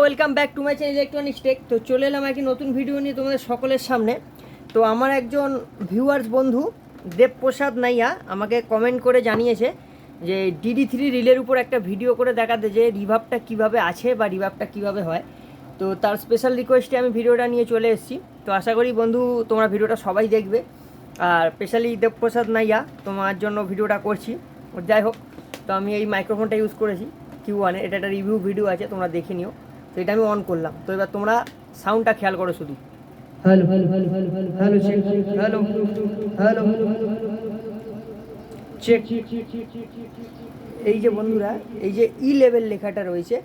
Welcome back to my channel electronics tech. তো চলে এলাম একটি নতুন ভিডিও নিয়ে তোমাদের সকলের সামনে। তো আমার একজন ভিউয়ার্স বন্ধু দেবপ্রসাদ নাইয়া আমাকে কমেন্ট করে জানিয়েছে যে DD3 রিলের উপর একটা ভিডিও করে দেখাতে যে রিভাবটা কিভাবে আছে বা রিভাবটা কিভাবে হয়। তো তার স্পেশাল রিকোয়েস্টে আমি ভিডিওটা নিয়ে চলে এসেছি। তো আশা করি বন্ধু তোমরা ভিডিওটা সবাই দেখবে, আর স্পেশালি দেবপ্রসাদ নাইয়া তোমার জন্য ভিডিওটা করছি। যাই হোক, তো আমি এই মাইক্রোফোনটা ইউজ করেছি Q1 এটা একটা রিভিউ ভিডিও আছে, তোমরা দেখে নিও। তো এটা আমি অন করলাম। তো এবার তোমরা সাউন্ডটা খেয়াল করো শুধু। Hello hello hello hello check hello hello check. এই যে বন্ধুরা, এই যে ই লেভেল লেখাটা রয়েছে,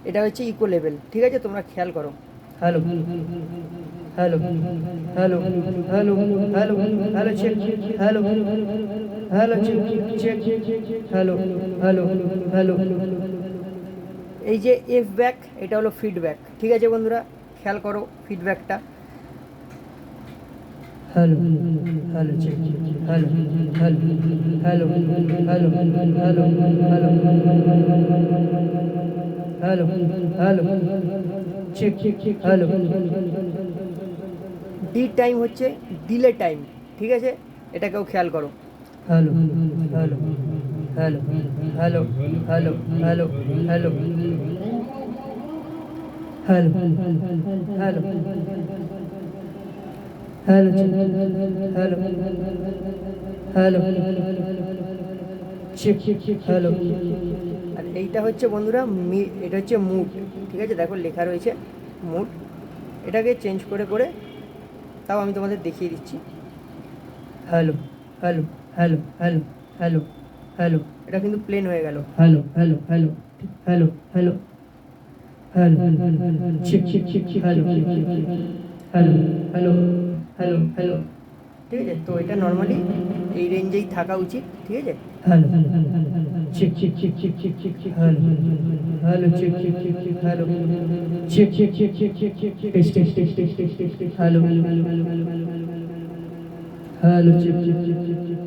এটা হচ্ছে ইকো লেভেল, ঠিক আছে? তোমরা খেয়াল করো। Hello hello hello hello hello hello check hello hello check check hello hello hello. এই যে এফ ব্যাক, এটা হলো ফিডব্যাক, ঠিক আছে বন্ধুরা? খেয়াল করো ফিডব্যাকটা। Hello hello check hello hello hello hello hello hello hello check hello. D time হচ্ছে ডিলে টাইম, ঠিক আছে? এটাকেও খেয়াল করো। Hello hello hello hello hello hello hello hello hello hello hello hello check hello. আর এইটা হচ্ছে বন্ধুরা এটা হচ্ছে মুড, ঠিক আছে? দেখো লেখা রয়েছে মুড। এটাকে চেঞ্জ করে করে তাও আমি তোমাদের দেখিয়ে দিচ্ছি। Hello hello hello hello hello hello, এটা কিন্তু প্লেন হয়ে গেল। Hello hello hello hello hello hello check check check hello hello hello hello hello, ঠিক আছে? তো এটা নর্মালি এই রেঞ্জেই থাকা উচিত, ঠিক আছে? Hello check check check check check check check hello hello check check check check hello check check check check check check check test test test test test test test hello hello check check check check check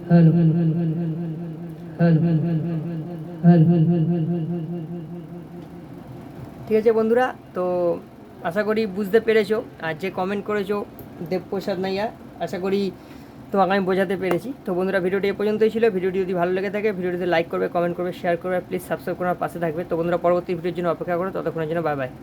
hello hello hello ঠিক আছে বন্ধুরা? তো আশা করি বুঝতে পেরেছো, আর যে comment করেছো দেবপ্রসাদ নাইয়া, আশা করি তোমাকে আমি বোঝাতে পেরেছি। তো বন্ধুরা, ভিডিওটি এ পর্যন্তই ছিল। ভিডিওটি যদি ভালো লেগে থাকে ভিডিওটিতে লাইক করবে, কমেন্ট করবে, শেয়ার করবে, প্লিজ সাবস্ক্রাইব করার পাশে থাকবে। তো বন্ধুরা, পরবর্তী ভিডিওর জন্য অপেক্ষা করো, ততক্ষণের জন্য বাই বাই।